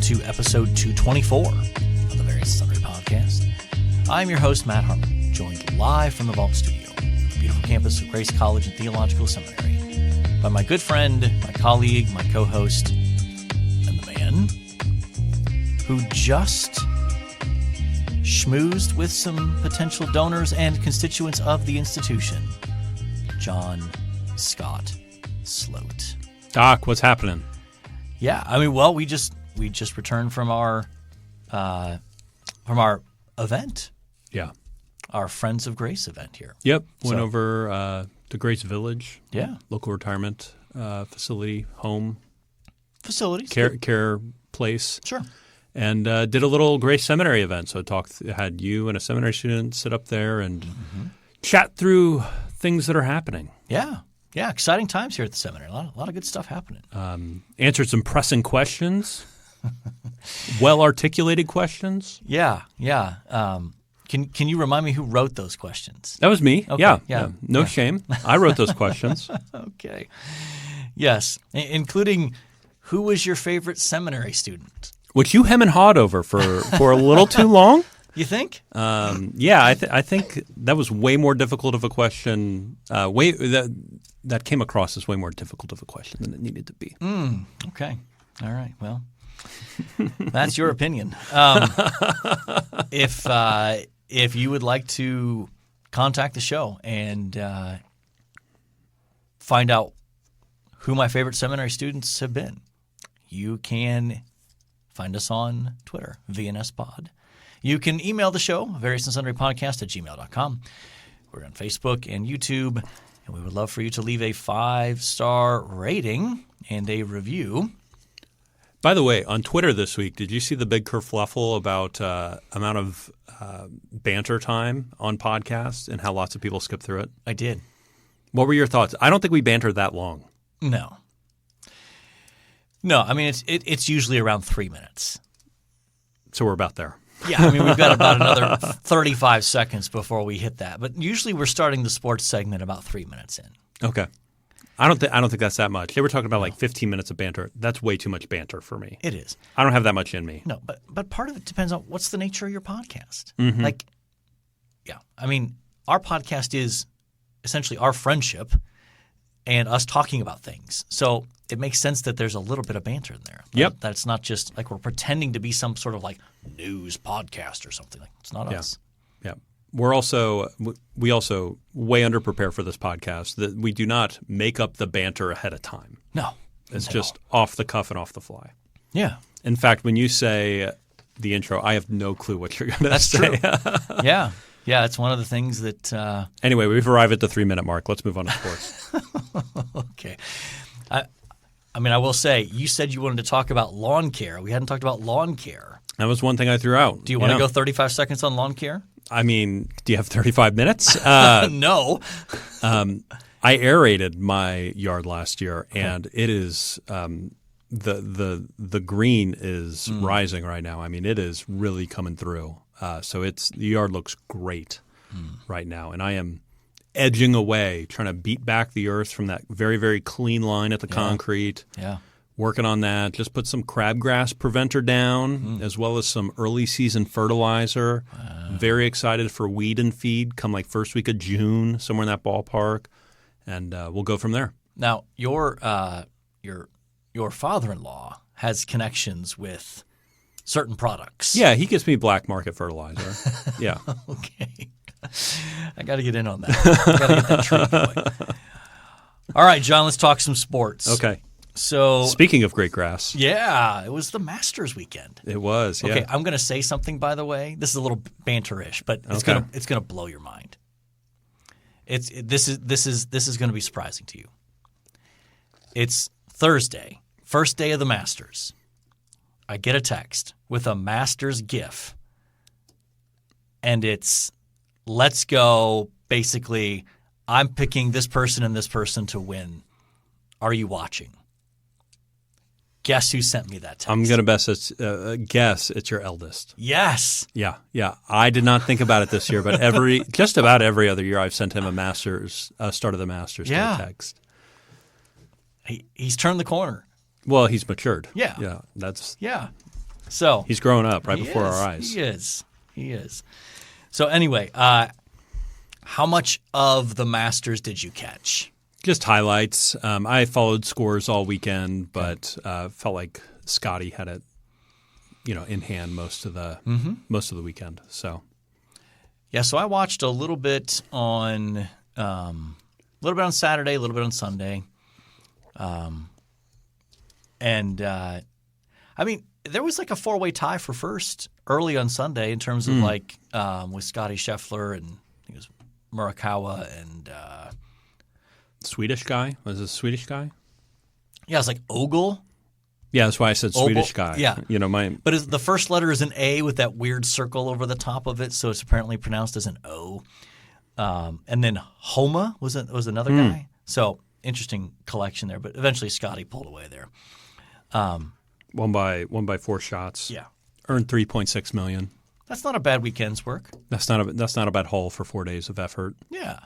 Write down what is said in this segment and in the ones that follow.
to episode 224 of the Various Sundry Podcast. I'm your host, Matt Harmon, joined live from the Vault Studio, the beautiful campus of Grace College and Theological Seminary, by my good friend, my colleague, my co-host, and the man who just schmoozed with some potential donors and constituents of the institution, John Scott Sloat. Doc, what's happening? Yeah, I mean, well, we just returned from our event. Yeah. Our Friends of Grace event here. Yep. Went over to Grace Village. Yeah. Local retirement facility, home. Facilities. Care place. Sure. And did a little Grace Seminary event. So had you and a seminary student sit up there and chat through things that are happening. Yeah. Yeah, exciting times here at the seminary. A lot of good stuff happening. Answered some pressing questions, well-articulated questions. Yeah. Can you remind me who wrote those questions? That was me. Okay, yeah. No shame. I wrote those questions. Okay. Yes, including who was your favorite seminary student? Which you hem and hawed over for a little too long. You think? Yeah, I think that was way more difficult of a question. That came across as way more difficult of a question than it needed to be. Okay. All right. Well, that's your opinion. If you would like to contact the show and find out who my favorite seminary students have been, you can find us on Twitter, VNSPod. You can email the show, variousandsundarypodcast@gmail.com. We're on Facebook and YouTube, and we would love for you to leave a 5-star rating and a review. By the way, on Twitter this week, did you see the big kerfluffle about amount of banter time on podcasts and how lots of people skip through it? I did. What were your thoughts? I don't think we bantered that long. No, I mean it's usually around 3 minutes. So we're about there. Yeah, I mean we've got about another 35 seconds before we hit that. But usually we're starting the sports segment about 3 minutes in. Okay. I don't think that's that much. They were talking about like 15 minutes of banter. That's way too much banter for me. It is. I don't have that much in me. No, but part of it depends on what's the nature of your podcast. Mm-hmm. I mean, our podcast is essentially our friendship and us talking about things. So it makes sense that there's a little bit of banter in there. Yep. That it's not just like we're pretending to be some sort of like news podcast or something. Like it's not us. Yeah. We also way underprepare for this podcast. That we do not make up the banter ahead of time. No. It's just off the cuff and off the fly. Yeah. In fact, when you say the intro, I have no clue what you're going to say. That's true. Yeah. Yeah, it's one of the things that Anyway, we've arrived at the 3-minute mark. Let's move on to sports. Okay. I mean, I will say, you said you wanted to talk about lawn care. We hadn't talked about lawn care. That was one thing I threw out. Do you want to go 35 seconds on lawn care? I mean, do you have 35 minutes? No. I aerated my yard last year, and it is the green is rising right now. I mean, it is really coming through. So the yard looks great right now, and I am edging away, trying to beat back the earth from that very, very clean line at the concrete. Yeah. Working on that. Just put some crabgrass preventer down as well as some early season fertilizer. Wow. Very excited for weed and feed come like first week of June, somewhere in that ballpark. And we'll go from there. Now, your father-in-law has connections with certain products. Yeah, he gives me black market fertilizer. Yeah. Okay. I got to get in on that. I got to get that trade going. All right, John, let's talk some sports. Okay. So, speaking of great grass. Yeah, it was the Masters weekend. It was, yeah. Okay, I'm going to say something, by the way. This is a little banter-ish, but it's going to blow your mind. This is going to be surprising to you. It's Thursday, first day of the Masters. I get a text with a Masters GIF, and it's let's go. Basically, I'm picking this person and this person to win. Are you watching? Guess who sent me that text? I'm going to guess it's your eldest. Yes. Yeah. I did not think about it this year, but just about every other year I've sent him a start of the Masters text. He's turned the corner. Well, he's matured. Yeah. Yeah. That's yeah. So he's growing up right before our eyes. He is. He is. So anyway, how much of the Masters did you catch? Just highlights. I followed scores all weekend, but felt like Scotty had it, in hand most of the weekend. So, yeah. So I watched a little bit on Saturday, a little bit on Sunday, and I mean, there was like a 4-way tie for first early on Sunday in terms of with Scotty Scheffler and I think it was Morikawa and Swedish guy. Was it a Swedish guy? Yeah, it's like Ogle. Yeah, that's why I said Swedish guy. Yeah. But the first letter is an A with that weird circle over the top of it, so it's apparently pronounced as an O. And then Homa was another guy. So interesting collection there, but eventually Scotty pulled away there. Won by 4 shots. Yeah. Earned $3.6 million. That's not a bad weekend's work. That's not a bad haul for 4 days of effort. Yeah.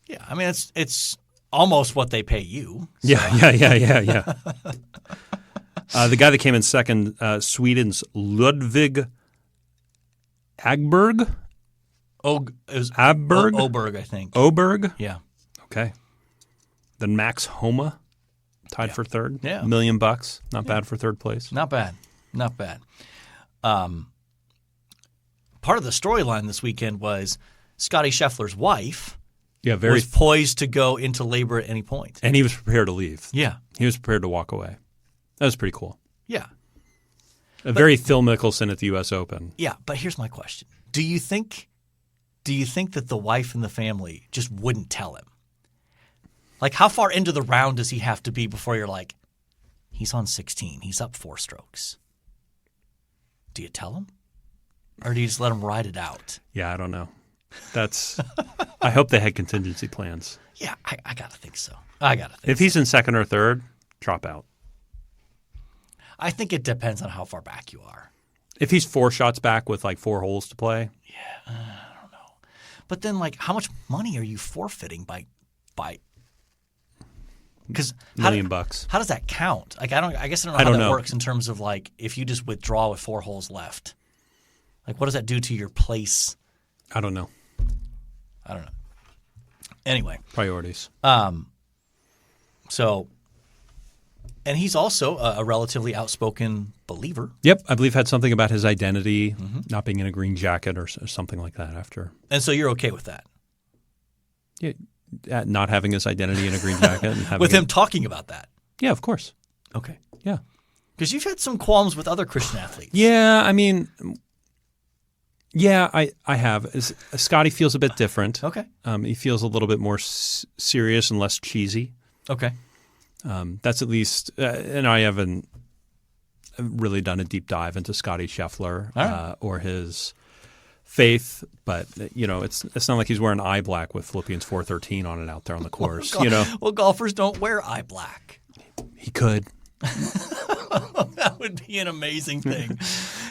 Yeah. I mean, it's almost what they pay you. So. Yeah. The guy that came in second, Sweden's Ludvig Agberg. Abberg? Oberg, I think. Oberg? Yeah. Okay. Then Max Homa tied for third. Yeah. $1 million. Not bad for third place. Not bad. Part of the storyline this weekend was Scotty Scheffler's wife was poised to go into labor at any point. And he was prepared to leave. Yeah. He was prepared to walk away. That was pretty cool. Yeah. Very Phil Mickelson at the U.S. Open. Yeah, but here's my question. Do you think that the wife and the family just wouldn't tell him? Like, how far into the round does he have to be before you're like, he's on 16, he's up 4 strokes? Do you tell him? Or do you just let him ride it out? Yeah, I don't know. I hope they had contingency plans. Yeah, I got to think so. If he's in second or third, drop out. I think it depends on how far back you are. If he's 4 shots back with like 4 holes to play. Yeah, I don't know. But then, like, how much money are you forfeiting by because $1 million. How does that count? Like, I guess I don't know how that works in terms of like if you just withdraw with 4 holes left. Like, what does that do to your place? I don't know. Anyway, priorities. So, and he's also a relatively outspoken believer. Yep, I believe had something about his identity not being in a green jacket or something like that after. And so you're okay with that? Yeah. Not having his identity in a green jacket. And with him talking about that? Yeah, of course. Okay. Yeah. Because you've had some qualms with other Christian athletes. Yeah, I mean, I have. Scotty feels a bit different. Okay. He feels a little bit more serious and less cheesy. Okay. That's at least and I haven't really done a deep dive into Scotty Scheffler or his faith, but it's not like he's wearing eye black with Philippians 4:13 on it out there on the course. Well, golfers don't wear eye black. He could. That would be an amazing thing.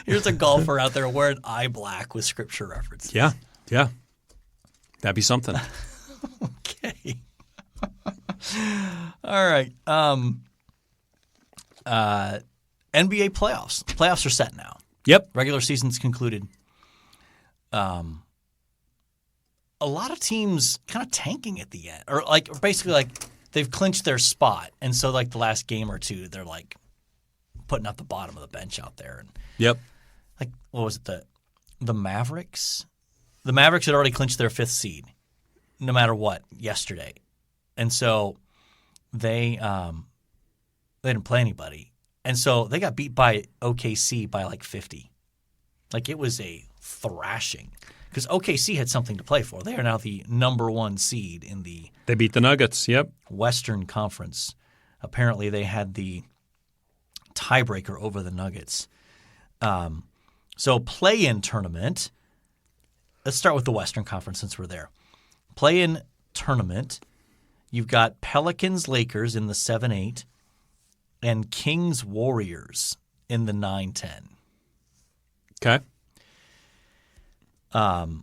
Here's a golfer out there wearing eye black with scripture references. Yeah, that'd be something. Okay. All right. NBA playoffs. Playoffs are set now. Yep. Regular season's concluded. A lot of teams kind of tanking at the end, or basically like they've clinched their spot, and so like the last game or two, they're like putting out the bottom of the bench out there. And yep. Like, what was it? The Mavericks? The Mavericks had already clinched their 5th seed, no matter what, yesterday, and so they didn't play anybody, and so they got beat by OKC by like 50. Like, it was a thrashing because OKC had something to play for. They are now the number 1 seed in the – They beat the Nuggets, yep. Western Conference. Apparently they had the tiebreaker over the Nuggets. So play-in tournament – let's start with the Western Conference since we're there. Play-in tournament, you've got Pelicans-Lakers in the 7-8 and Kings-Warriors in the 9-10. Okay. Who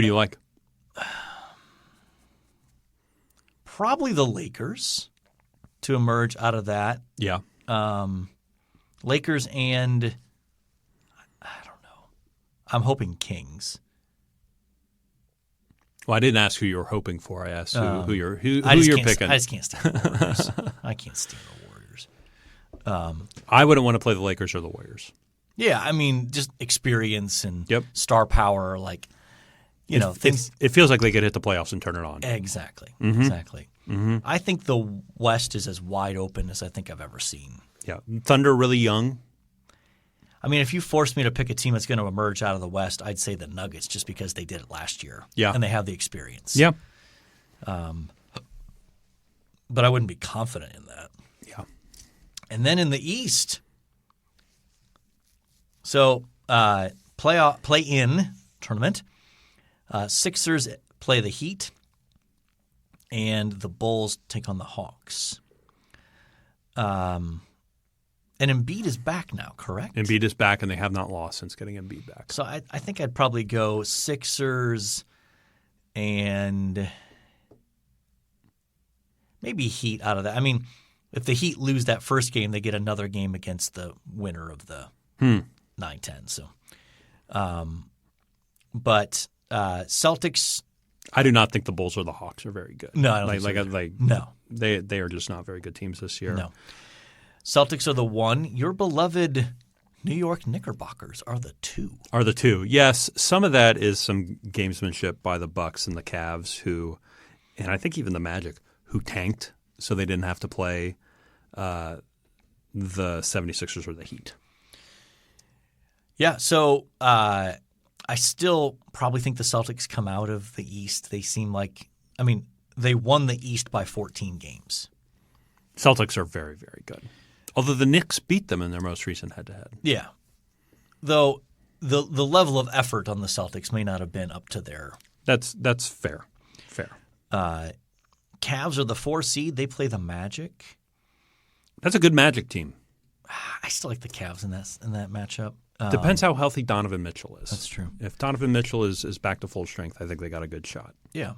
do you like? Probably the Lakers to emerge out of that. Yeah. Lakers and I don't know. I'm hoping Kings. Well, I didn't ask who you were hoping for. I asked who you're picking. I just can't stand the Warriors. I can't stand the Warriors. I wouldn't want to play the Lakers or the Warriors. Yeah, I mean, just experience and star power, like things. It feels like they could hit the playoffs and turn it on. Exactly. Mm-hmm. I think the West is as wide open as I think I've ever seen. Yeah, Thunder really young. I mean, if you forced me to pick a team that's going to emerge out of the West, I'd say the Nuggets just because they did it last year. Yeah. And they have the experience. Yeah. But I wouldn't be confident in that. Yeah. And then in the East, so play-in tournament, Sixers play the Heat, and the Bulls take on the Hawks. And Embiid is back now, correct? Embiid is back, and they have not lost since getting Embiid back. So I think I'd probably go Sixers and maybe Heat out of that. I mean, if the Heat lose that first game, they get another game against the winner of the 9-10. So, but Celtics. I do not think the Bulls or the Hawks are very good. No, I don't think so. No. They are just not very good teams this year. No. Celtics are the 1. Your beloved New York Knickerbockers are the 2. Are the 2. Yes, some of that is some gamesmanship by the Bucks and the Cavs who, and I think even the Magic, who tanked so they didn't have to play the 76ers or the Heat. Yeah, so I still probably think the Celtics come out of the East. They seem like – I mean, they won the East by 14 games. Celtics are very, very good. Although the Knicks beat them in their most recent head-to-head. Yeah. Though the level of effort on the Celtics may not have been up to their – That's fair. Fair. Cavs are the 4 seed. They play the Magic. That's a good Magic team. I still like the Cavs in that matchup. Depends how healthy Donovan Mitchell is. That's true. If Donovan Mitchell is back to full strength, I think they got a good shot. Yeah.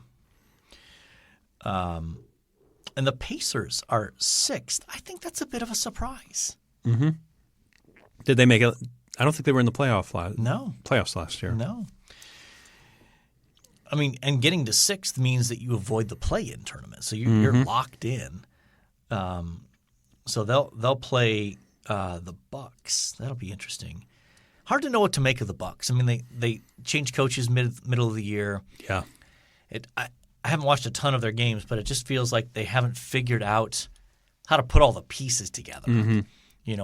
And the Pacers are 6th. I think that's a bit of a surprise. Mm-hmm. Did they make it? I don't think they were in the playoffs last year. No. I mean, and getting to 6th means that you avoid the play-in tournament, so you're locked in. So they'll play the Bucks. That'll be interesting. Hard to know what to make of the Bucks. I mean, they changed coaches middle of the year. Yeah. I haven't watched a ton of their games, but it just feels like they haven't figured out how to put all the pieces together. Mm-hmm.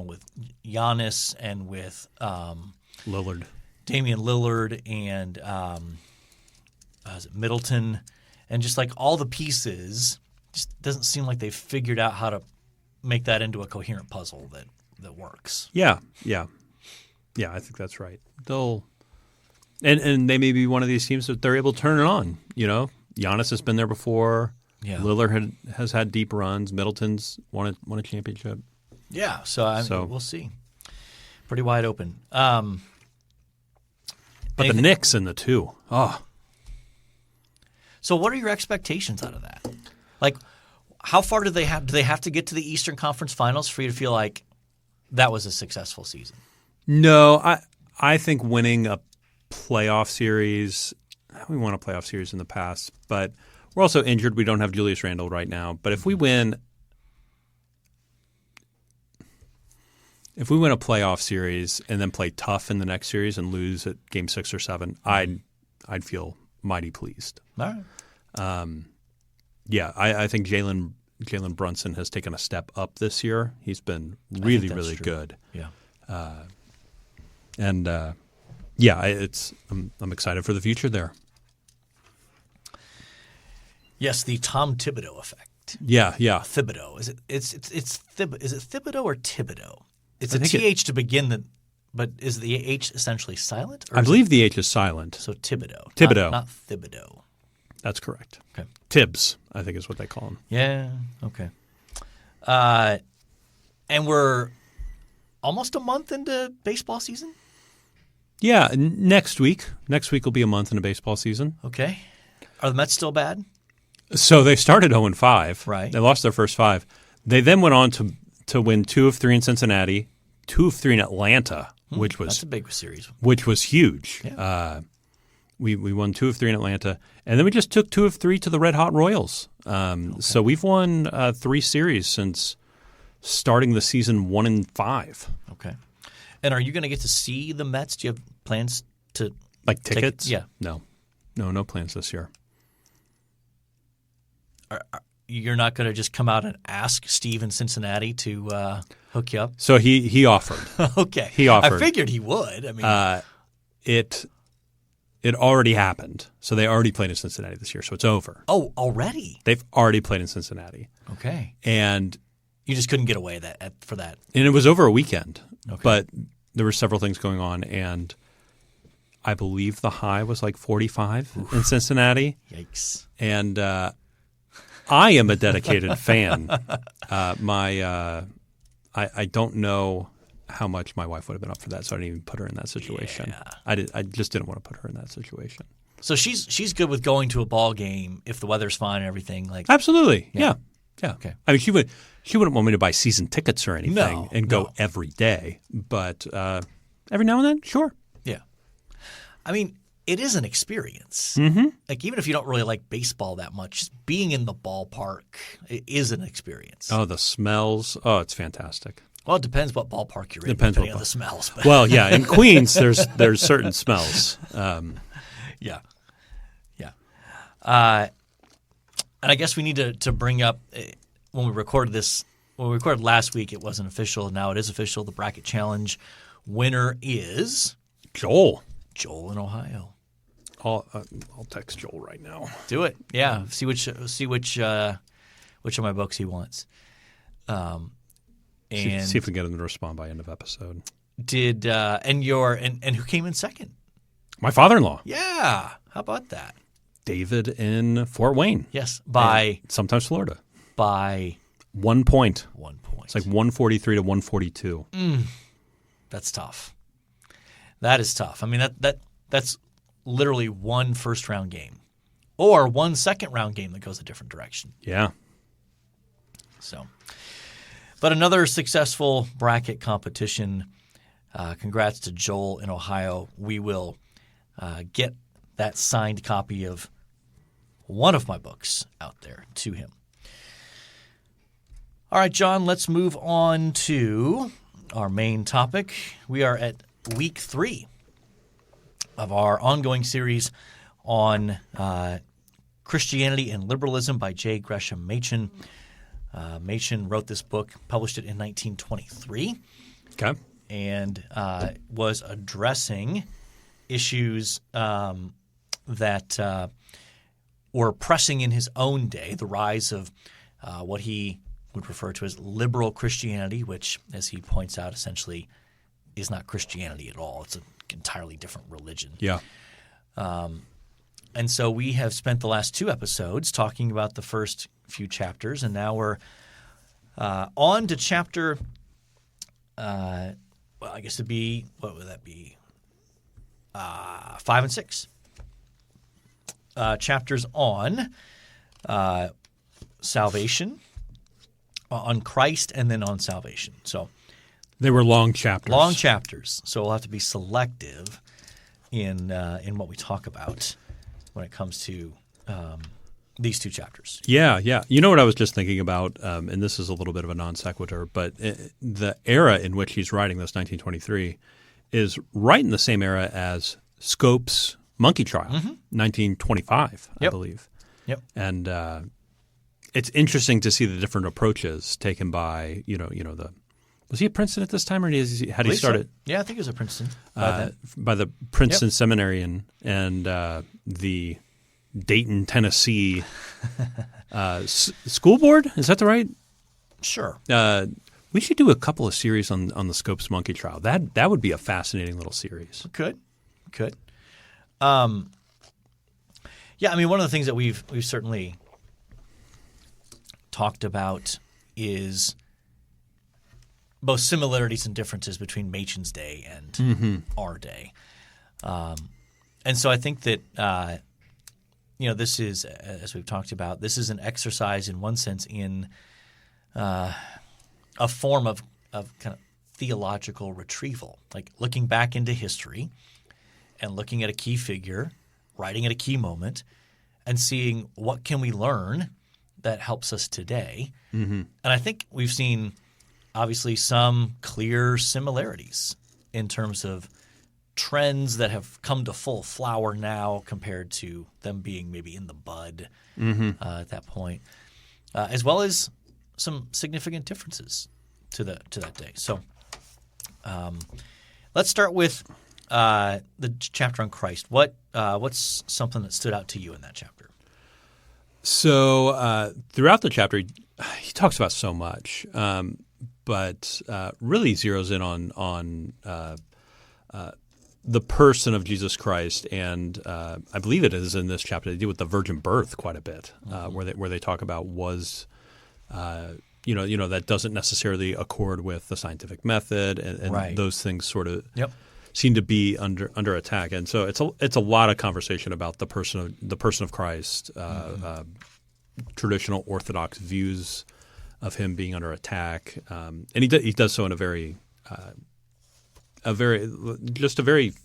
With Giannis and with Lillard, Damian Lillard, and Middleton, and just like all the pieces, just doesn't seem like they've figured out how to make that into a coherent puzzle that works. Yeah. I think that's right. And they may be one of these teams that they're able to turn it on. Giannis has been there before. Yeah. Lillard has had deep runs. Middleton's won a championship. Yeah, so we'll see. Pretty wide open. But the Knicks in the 2. Oh. So what are your expectations out of that? Like, how far do they have? Do they have to get to the Eastern Conference Finals for you to feel like that was a successful season? No, I think winning a playoff series. We won a playoff series in the past, but we're also injured. We don't have Julius Randle right now. But if we win a playoff series and then play tough in the next series and lose at Game 6 or 7, I'd feel mighty pleased. All right. I think Jalen Brunson has taken a step up this year. He's been really, really good. Yeah. I'm excited for the future there. Yes, the Tom Thibodeau effect. Yeah. Thibodeau. Is it Thibodeau or Thibodeau? It's a TH to begin but is the H essentially silent? I believe the H is silent. So Thibodeau. Thibodeau. Not Thibodeau. That's correct. Okay. Tibbs, I think is what they call him. Yeah, okay. And we're almost a month into baseball season? Yeah, next week. Next week will be a month into baseball season. Okay. Are the Mets still bad? So they started 0-5. Right. They lost their first 5. They then went on to win 2 of 3 in Cincinnati, 2 of 3 in Atlanta, which that's a big series. Which was huge. Yeah. We won 2 of 3 in Atlanta, and then we just took 2 of 3 to the Red Hot Royals. So we've won 3 series since starting the season 1-5. Okay. And are you going to get to see the Mets? Do you have plans to like tickets? Yeah. No plans this year. You're not going to just come out and ask Steve in Cincinnati to hook you up? So he offered. Okay. He offered. I figured he would. I mean, it already happened. So they already played in Cincinnati this year. So it's over. Oh, already? They've already played in Cincinnati. Okay. And you just couldn't get away for that. And it was over a weekend. Okay. But there were several things going on, and I believe the high was like 45 in Cincinnati. Yikes. And I am a dedicated fan. I don't know how much my wife would have been up for that, so I didn't even put her in that situation. Yeah. I just didn't want to put her in that situation. So she's good with going to a ball game if the weather's fine and everything. Like absolutely, yeah. Okay. I mean, she wouldn't want me to buy season tickets or anything and go every day, but every now and then, sure. Yeah. I mean, it is an experience. Mm-hmm. Like even if you don't really like baseball that much, just being in the ballpark is an experience. Oh, the smells! Oh, it's fantastic. Well, it depends what ballpark you're in. Depending on the smells. But. Well, yeah, in Queens, there's certain smells. Yeah. And I guess we need to bring up when we recorded last week, it wasn't official. Now it is official. The bracket challenge winner is Joel in Ohio. I'll text Joel right now. Do it. Yeah. See which of my books he wants. And see if we can get him to respond by end of episode. And who came in second? My father-in-law. Yeah. How about that? David in Fort Wayne. Yes. By sometimes Florida. By 1 point. 1 point. It's like 143 to 142. That's tough. That is tough. I mean that's literally one first round game. Or one second round game that goes a different direction. Yeah. So but another successful bracket competition. Congrats to Joel in Ohio. We will get that signed copy of one of my books out there to him. All right, John, let's move on to our main topic. We are at week 3 of our ongoing series on Christianity and Liberalism by J. Gresham Machen. Machen wrote this book, published it in 1923. Okay. And was addressing issues that were pressing in his own day, the rise of what he would refer to as liberal Christianity, which, as he points out, essentially is not Christianity at all. It's an entirely different religion. Yeah. And so we have spent the last 2 episodes talking about the first few chapters, and now we're on to chapter well, I guess it'd be – what would that be? 5 and 6. Chapters on salvation, on Christ, and then on salvation. So they were long chapters. Long chapters. So we'll have to be selective in what we talk about when it comes to these 2 chapters. Yeah. You know what I was just thinking about, and this is a little bit of a non sequitur, but the era in which he's writing this, 1923, is right in the same era as Scope's monkey trial, 1925, I believe. Yep. And it's interesting to see the different approaches taken by, was he at Princeton at this time, or had he started? So. Yeah, I think he was at Princeton. By the Princeton Seminary and the Dayton, Tennessee school board. Is that the right? Sure. We should do a couple of series on the Scopes monkey trial. That would be a fascinating little series. Could. Yeah, I mean, one of the things that we've certainly talked about is both similarities and differences between Machen's day and our day. And so I think that this is, as we've talked about, this is an exercise in one sense in a form of kind of theological retrieval, like looking back into history and looking at a key figure, writing at a key moment, and seeing what can we learn that helps us today. And I think we've seen obviously some clear similarities in terms of trends that have come to full flower now compared to them being maybe in the bud at that point, as well as some significant differences to that day. So let's start with the chapter on Christ. What's something that stood out to you in that chapter? So throughout the chapter, he talks about so much, but really zeroes in on the person of Jesus Christ, and I believe it is in this chapter they deal with the virgin birth quite a bit, where they talk about that doesn't necessarily accord with the scientific method, and right. those things sort of seem to be under attack, and so it's a lot of conversation about the person of Christ, traditional Orthodox views of him being under attack, and he does so in a very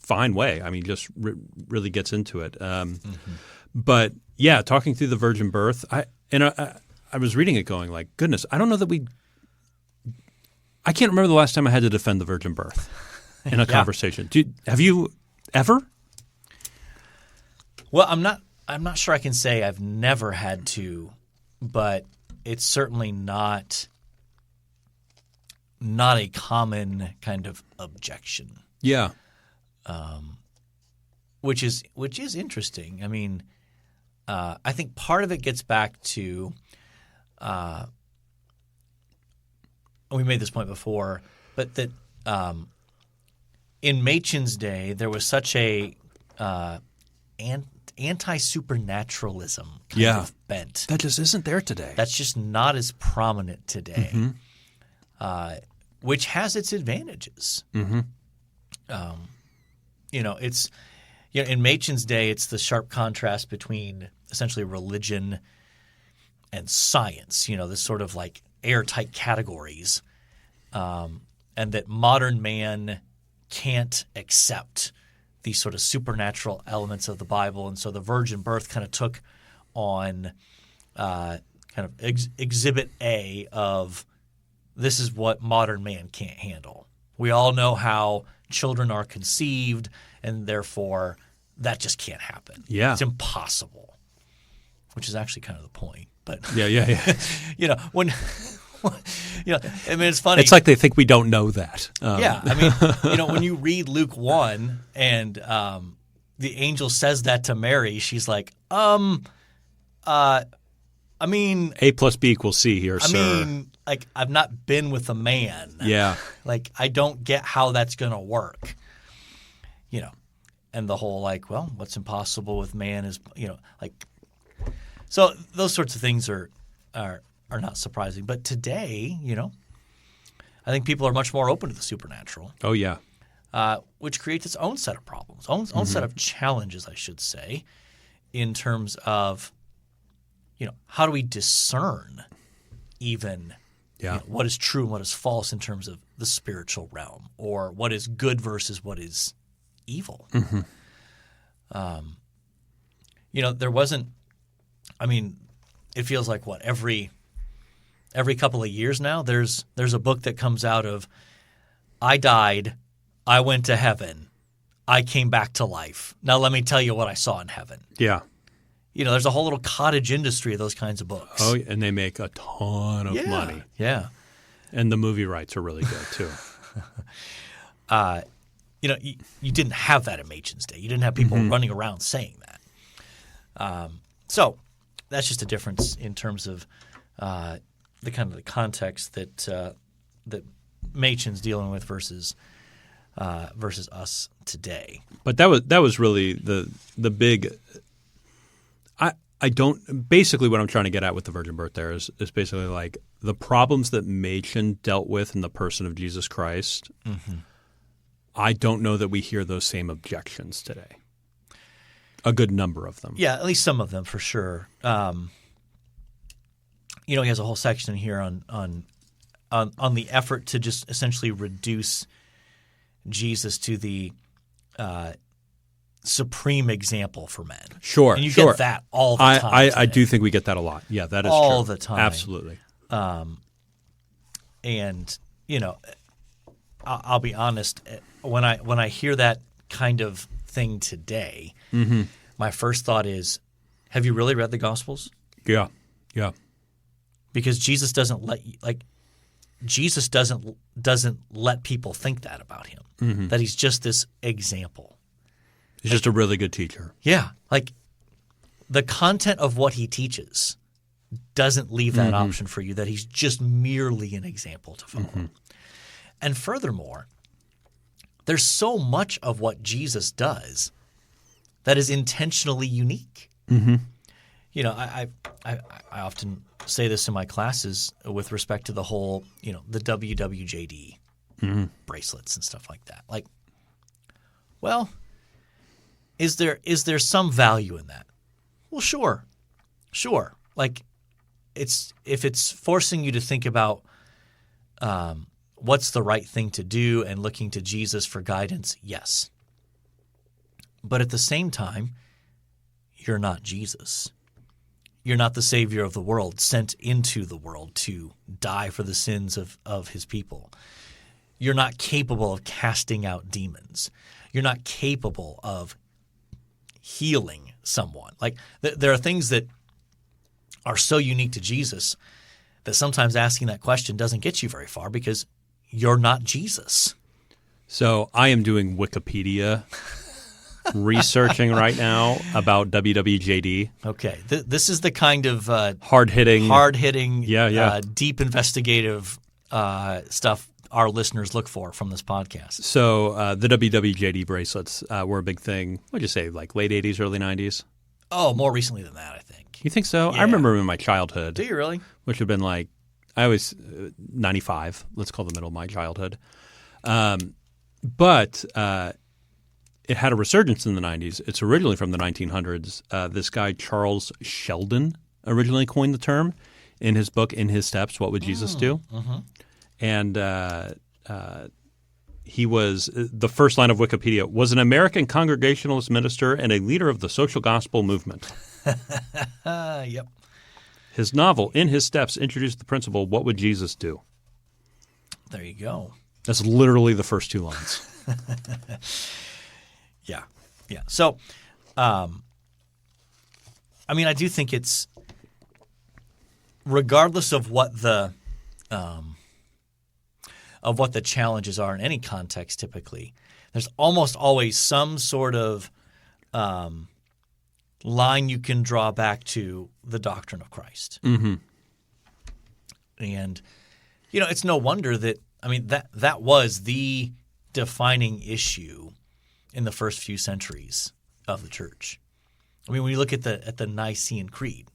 fine way. I mean, just really gets into it. But yeah, talking through the virgin birth, I was reading it going like, goodness, I don't know that I can't remember the last time I had to defend the virgin birth in a conversation. Have you ever? Well, I'm not sure I can say I've never had to, but it's certainly not a common kind of objection. Yeah. Which is interesting. I mean, I think part of it gets back to we made this point before, but that in Machen's day there was such a anti-supernaturalism kind of bent. That just isn't there today. That's just not as prominent today, which has its advantages. It's in Machen's day, it's the sharp contrast between essentially religion and science. This sort of like airtight categories, and that modern man can't accept these sort of supernatural elements of the Bible, and so the virgin birth kind of took on kind of exhibit A of this is what modern man can't handle. We all know how children are conceived, and therefore that just can't happen. Yeah. It's impossible, which is actually kind of the point. But when I mean, it's funny. It's like they think we don't know that. I mean, when you read Luke 1 and the angel says that to Mary, she's like, I mean, A plus B equals C here, sir. I mean, like, I've not been with a man. Yeah. Like, I don't get how that's going to work. And the whole, like, well, what's impossible with man is, like, so those sorts of things are not surprising. But today, I think people are much more open to the supernatural. Oh, yeah. Which creates its own set of problems, own set of challenges, I should say, in terms of, how do we discern even what is true and what is false in terms of the spiritual realm, or what is good versus what is evil. There wasn't – I mean, it feels like every couple of years now there's a book that comes out of I died, I went to heaven, I came back to life. Now let me tell you what I saw in heaven. Yeah. There's a whole little cottage industry of those kinds of books. Oh, and they make a ton of money. Yeah. And the movie rights are really good too. You didn't have that in Machen's day. You didn't have people running around saying that. So that's just a difference in terms of the kind of the context that Machen's dealing with versus us today. But that was really the big. I don't – basically what I'm trying to get at with the virgin birth there is basically like the problems that Machen dealt with in the person of Jesus Christ. I don't know that we hear those same objections today. A good number of them. Yeah, at least some of them for sure. He has a whole section here on on the effort to just essentially reduce Jesus to the supreme example for men. Sure, and you sure. get that all the time. I do think we get that a lot. Yeah, that is all true. the time, Absolutely. And I'll be honest. When I hear that kind of thing today, my first thought is, have you really read the Gospels? Yeah. Because Jesus doesn't let people think that about him. That he's just this example. He's just a really good teacher. Yeah, like the content of what he teaches doesn't leave that option for you, that he's just merely an example to follow. And furthermore, there's so much of what Jesus does that is intentionally unique. You know, I often say this in my classes with respect to the whole, the WWJD bracelets and stuff like that. Like, well, is there some value in that? Well, sure. Like, if it's forcing you to think about what's the right thing to do and looking to Jesus for guidance, yes. But at the same time, you're not Jesus. You're not the Savior of the world, sent into the world to die for the sins of his people. You're not capable of casting out demons. You're not capable of healing someone. Like, there are things that are so unique to Jesus that sometimes asking that question doesn't get you very far because you're not Jesus. So I am doing Wikipedia researching right now about WWJD. Okay. This is the kind of hard-hitting, deep investigative stuff our listeners look for from this podcast. So the WWJD bracelets were a big thing, what'd you say, like late 80s, early 90s? Oh, more recently than that, I think. You think so? Yeah. I remember them in my childhood. Do you really? Which would have been like, I was 95, let's call the middle of my childhood. But it had a resurgence in the 90s. It's originally from the 1900s. This guy, Charles Sheldon, originally coined the term in his book, In His Steps, What Would Jesus Do? And he was, the first line of Wikipedia, was an American Congregationalist minister and a leader of the social gospel movement. Yep. His novel, In His Steps, introduced the principle, what would Jesus do? There you go. That's literally the first two lines. Yeah. So, I do think it's, regardless of what the challenges are in any context, typically, there's almost always some sort of line you can draw back to the doctrine of Christ. And, it's no wonder that, that was the defining issue in the first few centuries of the church. When you look at the Nicene Creed,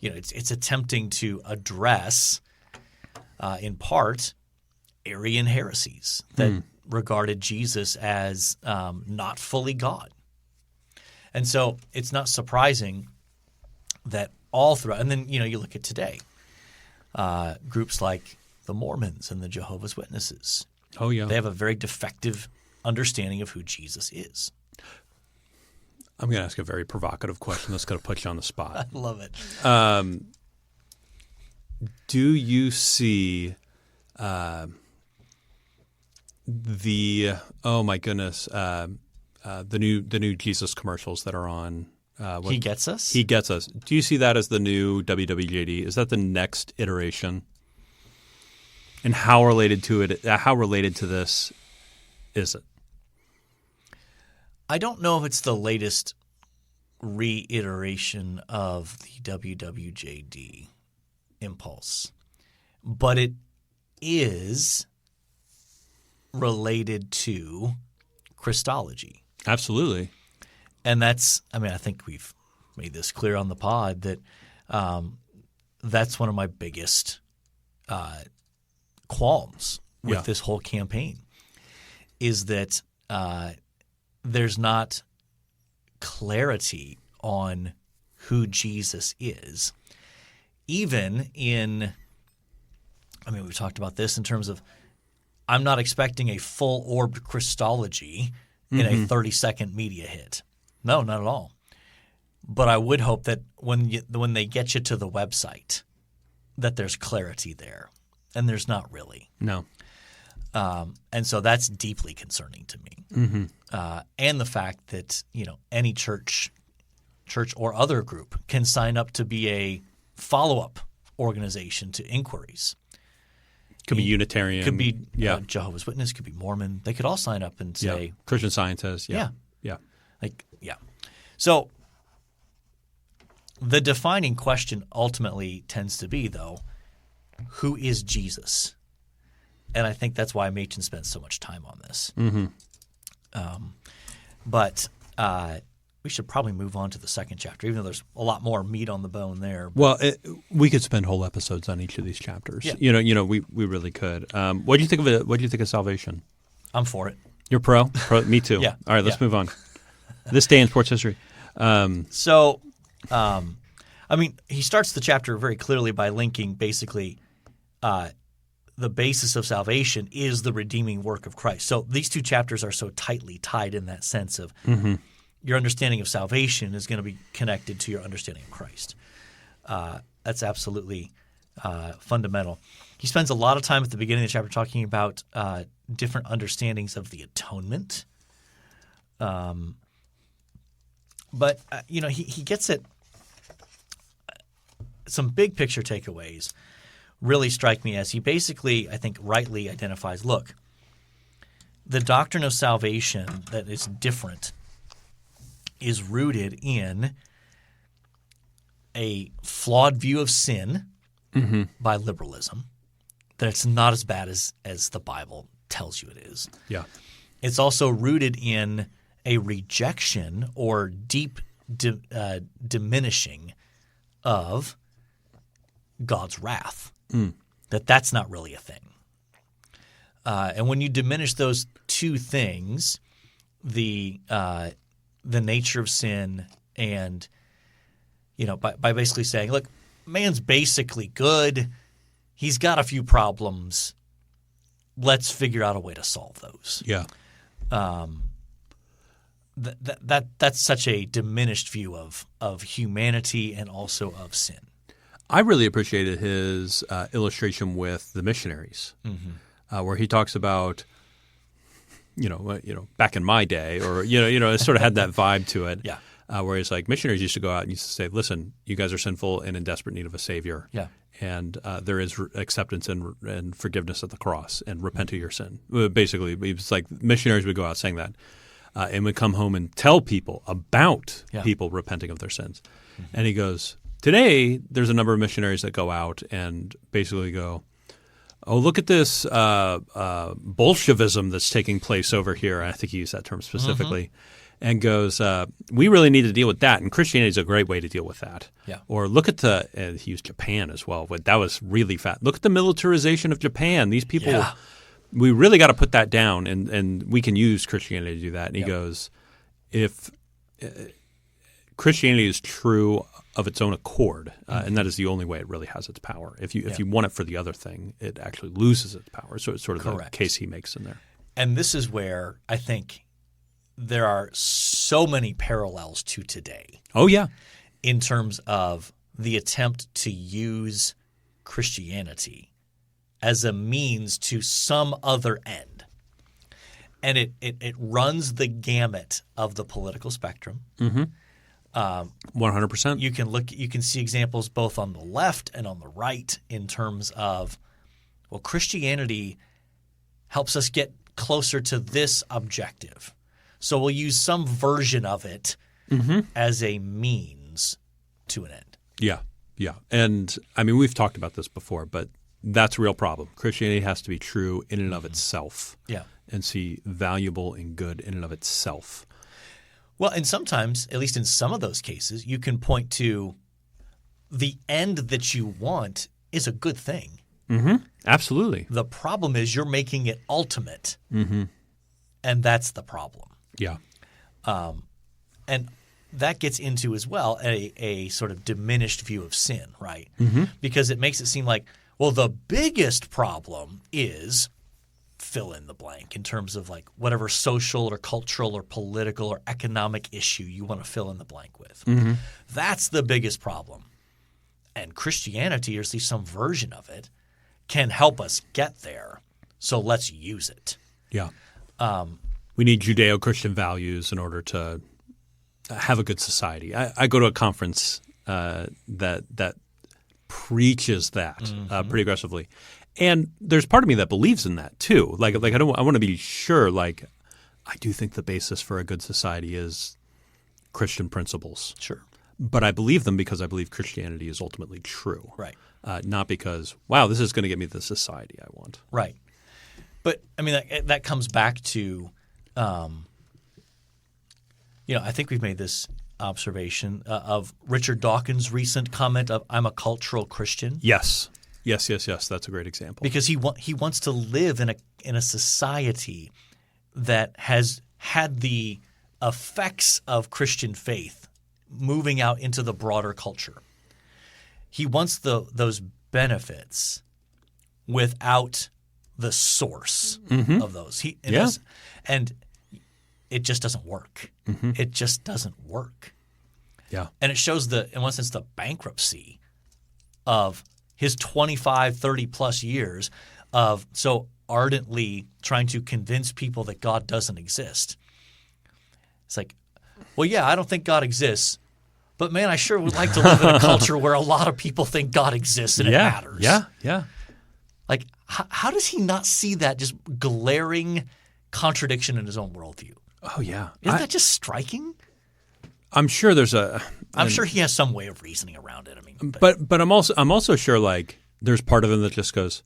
it's attempting to address, in part, Arian heresies that regarded Jesus as not fully God. And so it's not surprising that all throughout, and then you look at today, groups like the Mormons and the Jehovah's Witnesses. Oh yeah, they have a very defective understanding of who Jesus is. I'm going to ask a very provocative question that's going to put you on the spot. I love it. Do you see the new Jesus commercials that are on? He Gets Us? He Gets Us. Do you see that as the new WWJD? Is that the next iteration? And how related to it? How related to this is it? I don't know if it's the latest reiteration of the WWJD impulse, but it is related to Christology. Absolutely. And that's, I think we've made this clear on the pod that that's one of my biggest qualms with this whole campaign is that there's not clarity on who Jesus is. Even in mean, we've talked about this in terms of I'm not expecting a full-orbed Christology in a 30-second media hit. No, not at all. But I would hope that when they get you to the website, that there's clarity there, and there's not really. No. And so that's deeply concerning to me. And the fact that any church or other group can sign up to be a follow-up organization to inquiries. Could be Unitarian. Could be Jehovah's Witness. Could be Mormon. They could all sign up and say Christian Scientists. Yeah. So the defining question ultimately tends to be, though, who is Jesus? And I think that's why Machen spent so much time on this. But we should probably move on to the second chapter, even though there's a lot more meat on the bone there. Well, we could spend whole episodes on each of these chapters. Yeah. We really could. What do you think of it? What do you think of salvation? I'm for it. You're pro? Me too. Yeah. All right, let's move on. This day in sports history. He starts the chapter very clearly by linking basically the basis of salvation is the redeeming work of Christ. So these two chapters are so tightly tied in that sense of your understanding of salvation is going to be connected to your understanding of Christ. That's absolutely fundamental. He spends a lot of time at the beginning of the chapter talking about different understandings of the atonement. But he gets at some big picture takeaways really strike me as he basically, I think, rightly identifies, look, the doctrine of salvation that is different is rooted in a flawed view of sin by liberalism, that it's not as bad as the Bible tells you it is. Yeah. It's also rooted in a rejection or deep diminishing of God's wrath, that's not really a thing. And when you diminish those two things, the nature of sin and, by basically saying, look, man's basically good. He's got a few problems. Let's figure out a way to solve those. Yeah. That's such a diminished view of humanity and also of sin. I really appreciated his illustration with the missionaries, where he talks about, back in my day, or it sort of had that vibe to it. Yeah. Where he's like, missionaries used to go out and used to say, "Listen, you guys are sinful and in desperate need of a savior. Yeah. And there is acceptance and forgiveness at the cross, and repent of your sin." Basically, it's like missionaries would go out saying that, and would come home and tell people about people repenting of their sins. And he goes, today, there's a number of missionaries that go out and basically go, "Oh, look at this Bolshevism that's taking place over here." And I think he used that term specifically. And goes, "We really need to deal with that, and Christianity is a great way to deal with that." Yeah. Or look at he used Japan as well, but that was really fat. Look at the militarization of Japan. These people, we really got to put that down, and we can use Christianity to do that. And he goes, if Christianity is true of its own accord, and that is the only way it really has its power. If you want it for the other thing, it actually loses its power. So it's sort of the case he makes in there. And this is where I think there are so many parallels to today. Oh, yeah. In terms of the attempt to use Christianity as a means to some other end. And it runs the gamut of the political spectrum. 100%. You can see examples both on the left and on the right in terms of, well, Christianity helps us get closer to this objective. So we'll use some version of it as a means to an end. Yeah, yeah. And, I mean, we've talked about this before, but that's a real problem. Christianity has to be true in and of itself. Yeah. And see valuable and good in and of itself. Well, and sometimes, at least in some of those cases, you can point to the end that you want is a good thing. Absolutely. The problem is you're making it ultimate. And that's the problem. Yeah. And that gets into as well a sort of diminished view of sin, right? Because it makes it seem like, Well, the biggest problem is fill in the blank in terms of like whatever social or cultural or political or economic issue you want to fill in the blank with. Mm-hmm. That's the biggest problem. And Christianity, or at least some version of it, can help us get there. So let's use it. Yeah. We need Judeo-Christian values in order to have a good society. I go to a conference that preaches that pretty aggressively. And there's part of me that believes in that too. I want to be sure. Like, I do think the basis for a good society is Christian principles. Sure. But I believe them because I believe Christianity is ultimately true. Right. Not because, wow, this is going to get me the society I want. Right. But I mean that comes back to, I think we've made this observation of Richard Dawkins' recent comment of "I'm a cultural Christian." Yes. Yes. That's a great example. Because he wants to live in a society that has had the effects of Christian faith moving out into the broader culture. He wants those benefits without the source of those. And it just doesn't work. Mm-hmm. It just doesn't work. Yeah. And it shows in one sense, the bankruptcy of his 25, 30 plus years of so ardently trying to convince people that God doesn't exist. It's like, well, yeah, I don't think God exists, but man, I sure would like to live in a culture where a lot of people think God exists and it matters. Yeah. Like, how does he not see that just glaring contradiction in his own worldview? Oh, yeah. Isn't that just striking? I'm sure I'm sure he has some way of reasoning around it. I mean, but I'm also sure like there's part of him that just goes,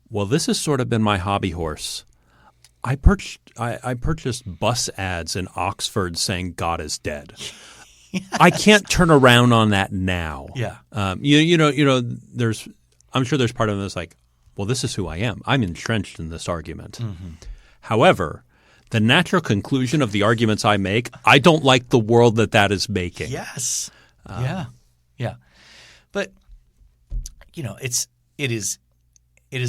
well, this has sort of been my hobby horse. I purchased bus ads in Oxford saying God is dead. Yes. I can't turn around on that now. Yeah. I'm sure there's part of him that's like, well, this is who I am. I'm entrenched in this argument. Mm-hmm. However, the natural conclusion of the arguments I make, I don't like the world that is making. Yes. Yeah. But it is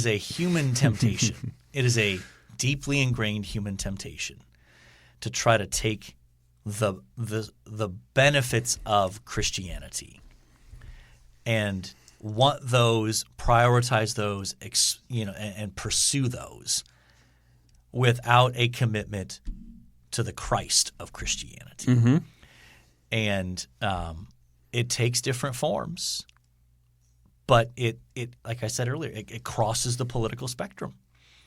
a human temptation. It is a deeply ingrained human temptation to try to take the benefits of Christianity and want those, prioritize those, and pursue those without a commitment to the Christ of Christianity. Mm-hmm. And it takes different forms, but it like I said earlier, it crosses the political spectrum.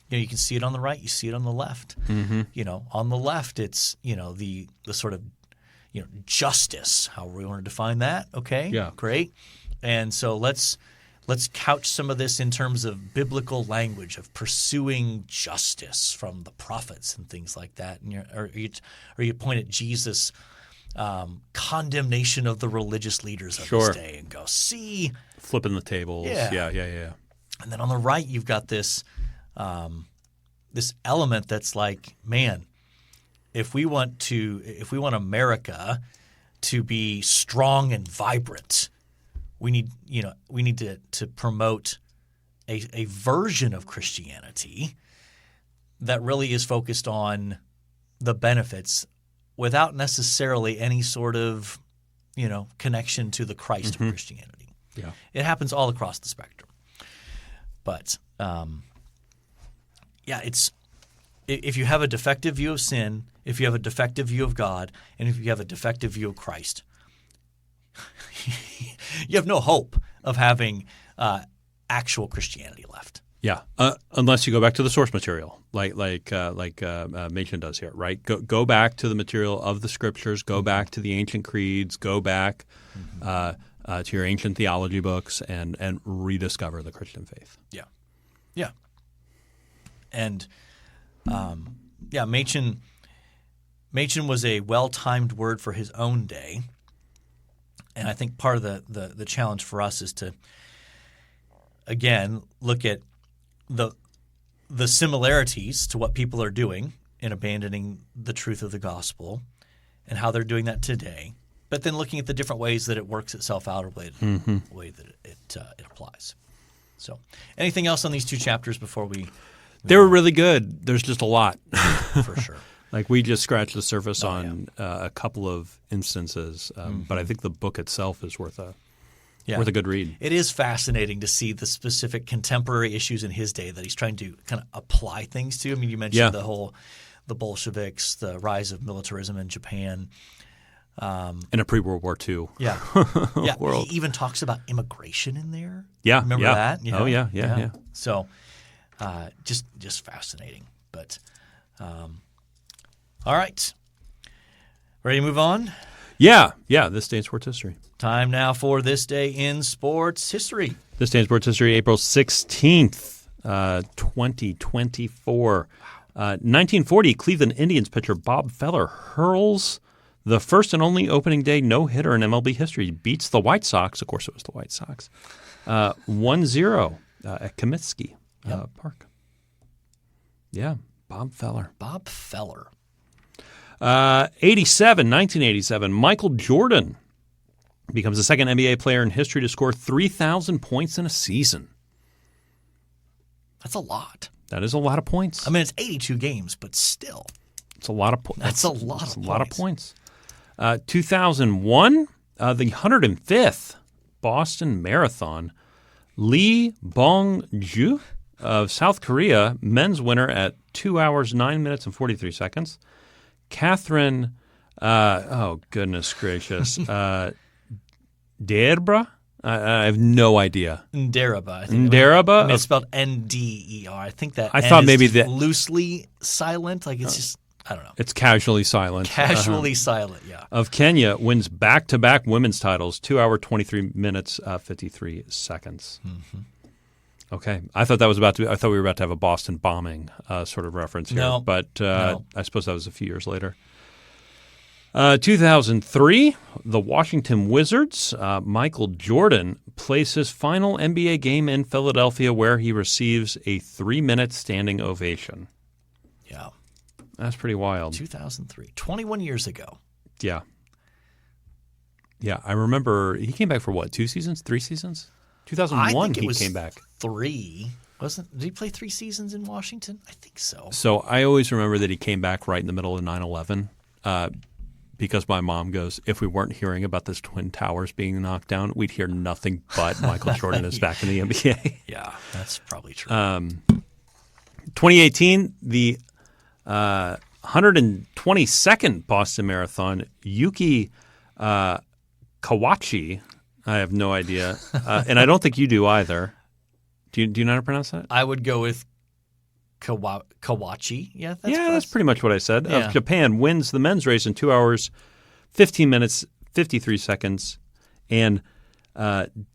You can see it on the right, you see it on the left. Mm-hmm. On the left, it's the sort of justice, however we want to define that. Okay, yeah, great. And so let's couch some of this in terms of biblical language of pursuing justice from the prophets and things like that. And you point at Jesus' condemnation of the religious leaders of his day and go, see, flipping the tables. Yeah. And then on the right, you've got this element that's like, man, if we want America to be strong and vibrant, we need to promote a version of Christianity that really is focused on the benefits without necessarily any sort of connection to the Christ of Christianity. Yeah. It happens all across the spectrum. But it's if you have a defective view of sin, if you have a defective view of God, and if you have a defective view of Christ, you have no hope of having actual Christianity left. Yeah, unless you go back to the source material, like Machen does here, right? Go back to the material of the Scriptures. Go back to the ancient creeds. Go back to your ancient theology books and rediscover the Christian faith. Yeah. And Machen was a well-timed word for his own day. And I think part of the challenge for us is to, again, look at the similarities to what people are doing in abandoning the truth of the gospel and how they're doing that today, but then looking at the different ways that it works itself out or the way that it applies. So, anything else on these two chapters before we? They were really good. There's just a lot. For sure. Like we just scratched the surface on a couple of instances, but I think the book itself is worth a good read. It is fascinating to see the specific contemporary issues in his day that he's trying to kind of apply things to. I mean, you mentioned the Bolsheviks, the rise of militarism in Japan. In a pre-World War II world. He even talks about immigration in there. Yeah. Remember that? Oh, yeah. So just fascinating. But all right. Ready to move on? Yeah. This day in sports history. Time now for This Day in Sports History. This day in sports history, April 16th, 2024. 1940, Cleveland Indians pitcher Bob Feller hurls the first and only opening day no-hitter in MLB history. Beats the White Sox. Of course it was the White Sox. 1-0 at Comiskey Park. Yeah, Bob Feller. 1987, Michael Jordan becomes the second NBA player in history to score 3,000 points in a season. That's a lot. That is a lot of points. I mean, it's 82 games, but still. It's a lot of points. That's a lot of points. 2001, the 105th Boston Marathon. Lee Bong-ju of South Korea, men's winner at 2 hours, 9 minutes, and 43 seconds. Catherine, oh, goodness gracious, Derbra? I have no idea. Nderaba. Nderaba? I mean, it's spelled N-D-E-R. I think that I thought maybe that loosely silent. Like it's just, I don't know. It's casually silent. Casually silent, yeah. Of Kenya, wins back-to-back women's titles, 2 hour, 23 minutes, 53 seconds. Mm-hmm. Okay. I thought we were about to have a Boston bombing sort of reference here. No. But I suppose that was a few years later. 2003, the Washington Wizards, Michael Jordan plays his final NBA game in Philadelphia where he receives a 3-minute standing ovation. Yeah. That's pretty wild. 2003, 21 years ago. Yeah. Yeah, I remember he came back for what, 2 seasons, 3 seasons? 2001 he came back. 3. Did he play 3 seasons in Washington? I think so. So I always remember that he came back right in the middle of 9/11. Because my mom goes, if we weren't hearing about this Twin Towers being knocked down, we'd hear nothing but Michael Jordan is back in the NBA. Yeah, that's probably true. 2018, the 122nd Boston Marathon, Yuki Kawachi, I have no idea, and I don't think you do either. Do you know how to pronounce that? I would go with Kawachi. Yeah, that's pretty much what I said. Yeah. Of Japan, wins the men's race in 2 hours, 15 minutes, 53 seconds. And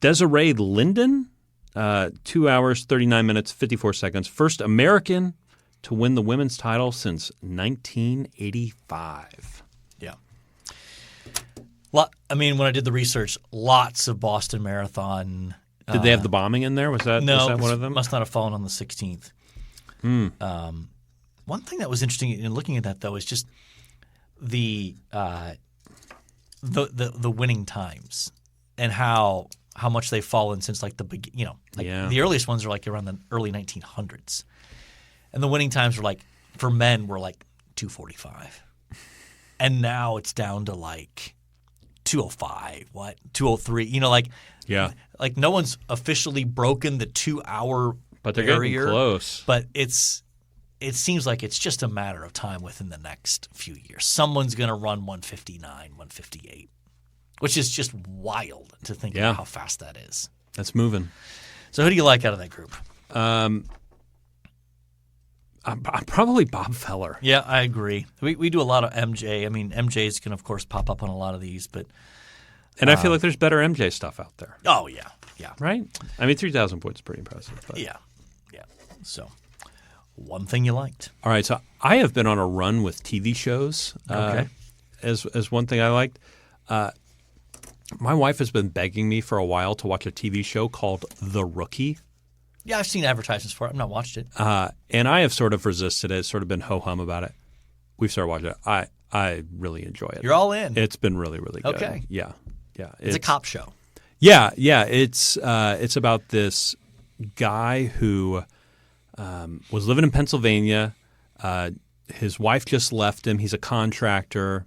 Desiree Linden, 2 hours, 39 minutes, 54 seconds. First American to win the women's title since 1985. Yeah. I mean, when I did the research, lots of Boston Marathon. Did they have the bombing in there? Was that one of them? Must not have fallen on the 16th. One thing that was interesting in looking at that, though, is just the winning times and how much they've fallen since like the beginning. The earliest ones are like around the early 1900s, and the winning times were like for men were like 2:45, and now it's down to like 2:05, 2:03. Like no one's officially broken the 2 hour. But they're barrier, getting close. But it seems like it's just a matter of time within the next few years. Someone's going to run 159, 158, which is just wild to think about how fast that is. That's moving. So who do you like out of that group? Probably Bob Feller. Yeah, I agree. We do a lot of MJ. I mean, MJ's can, of course, pop up on a lot of these. And I feel like there's better MJ stuff out there. Oh, yeah. Yeah. Right? I mean, 3,000 points is pretty impressive. But. Yeah. So, one thing you liked. All right. So I have been on a run with TV shows as one thing I liked. My wife has been begging me for a while to watch a TV show called The Rookie. Yeah, I've seen advertisements for it. I've not watched it. And I have sort of resisted it, sort of been ho-hum about it. We've started watching it. I really enjoy it. You're all in. It's been really, really good. Okay. Yeah. It's a cop show. Yeah. It's about this guy who was living in Pennsylvania. His wife just left him. He's a contractor.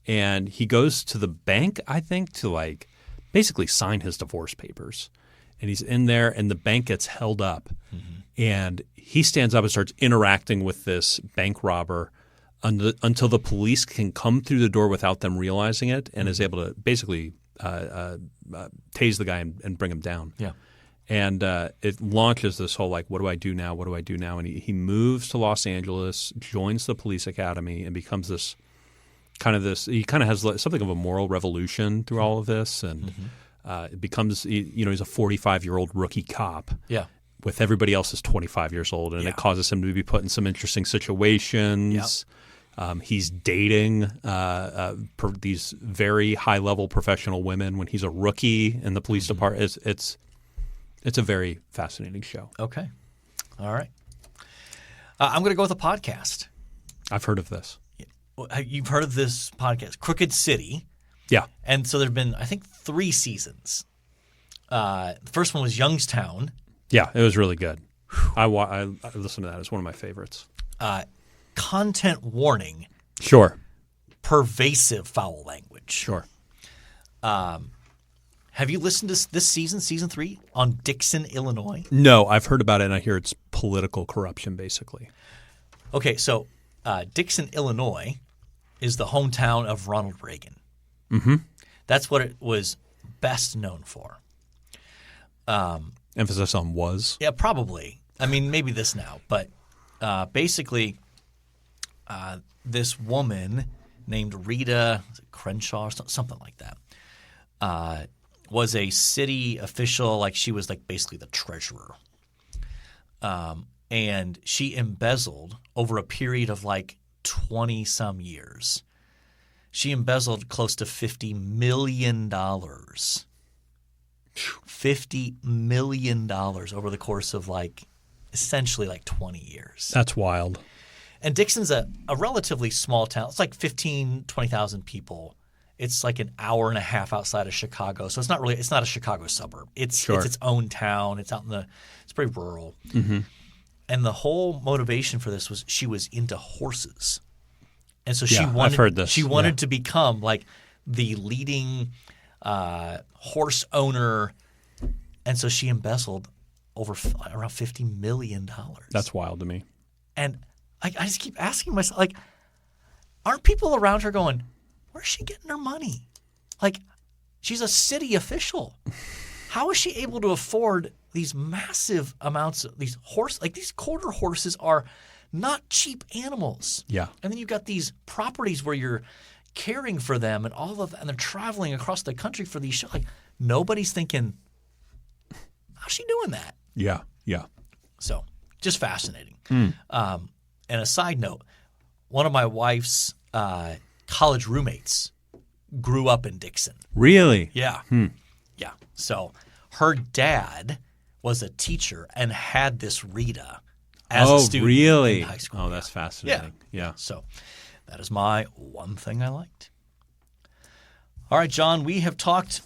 And he goes to the bank, I think, to like basically sign his divorce papers. And he's in there, and the bank gets held up. Mm-hmm. And he stands up and starts interacting with this bank robber until the police can come through the door without them realizing it, and is able to basically tase the guy and bring him down. Yeah. And it launches this whole like, what do I do now? What do I do now? And he moves to Los Angeles, joins the police academy, and becomes this kind of he kind of has something of a moral revolution through all of this. And it becomes, he's a 45-year-old rookie cop. Yeah. With everybody else is 25 years old. And it causes him to be put in some interesting situations. Yep. He's dating these very high-level professional women when he's a rookie in the police department. It's a very fascinating show. Okay. All right. I'm going to go with a podcast. I've heard of this. You've heard of this podcast, Crooked City. Yeah. And so there have been, I think, 3 seasons. The first one was Youngstown. Yeah, it was really good. I listened to that. It's one of my favorites. Content warning. Sure. Pervasive foul language. Sure. Have you listened to this season 3, on Dixon, Illinois? No, I've heard about it, and I hear it's political corruption, basically. Okay, so Dixon, Illinois is the hometown of Ronald Reagan. Mm-hmm. That's what it was best known for. Emphasis on was? Yeah, probably. I mean, maybe this now. But basically, this woman named Rita Crenshaw or something like that was a city official. Like, she was like basically the treasurer. And she embezzled over a period of like 20-some years. She embezzled close to $50 million. $50 million over the course of essentially 20 years. That's wild. And Dixon's a relatively small town. It's like 15, 20,000 people. It's like an hour and a half outside of Chicago. So it's not a Chicago suburb. It's its own town. It's it's pretty rural. Mm-hmm. And the whole motivation for this was she was into horses. And so I've heard this. She wanted to become like the leading horse owner, and so she embezzled around $50 million. That's wild to me. And I just keep asking myself, aren't people around her going, where's she getting her money? She's a city official. How is she able to afford these massive amounts of these these quarter horses are not cheap animals. Yeah. And then you've got these properties where you're caring for them and and they're traveling across the country for these shows. Nobody's thinking, how's she doing that? Yeah. Yeah. So just fascinating. And a side note, one of my wife's college roommates grew up in Dixon. Really? Yeah. Yeah. So her dad was a teacher and had this Rita as a student in high school. Oh, that's fascinating. Yeah. So that is my one thing I liked. All right, John, we have talked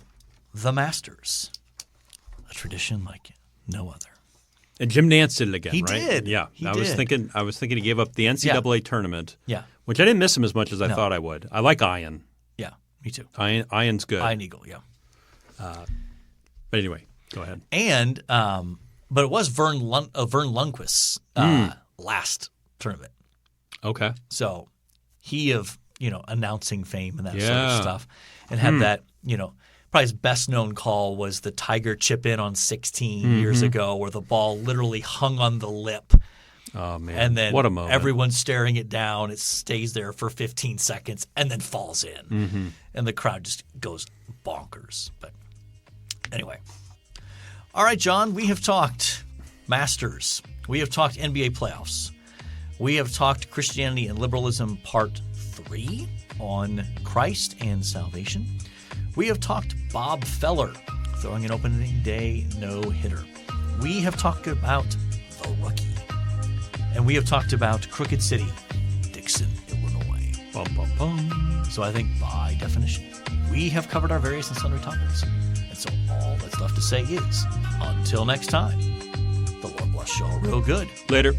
the Masters, a tradition like no other. And Jim Nance did it again, He right? did. Yeah. He I did. was thinking he gave up the NCAA tournament. Yeah. Which I didn't miss him as much as I thought I would. I like Ian. Yeah, me too. Ian's good. Ian Eagle, yeah. But anyway, go ahead. And but it was Vern Lundquist's last tournament. Okay. So he of announcing fame and that sort of stuff, and had that probably his best known call was the Tiger chip in on 16 years ago, where the ball literally hung on the lip. Oh man! And then what a moment! Everyone's staring it down. It stays there for 15 seconds and then falls in, and the crowd just goes bonkers. But anyway, all right, John. We have talked Masters. We have talked NBA playoffs. We have talked Christianity and Liberalism Part 3 on Christ and salvation. We have talked Bob Feller throwing an opening day no-hitter. We have talked about the rookie. And we have talked about Crooked City, Dixon, Illinois. Bum, bum, bum. So I think by definition, we have covered our various and sundry topics. And so all that's left to say is, until next time, wash y'all real good. Later.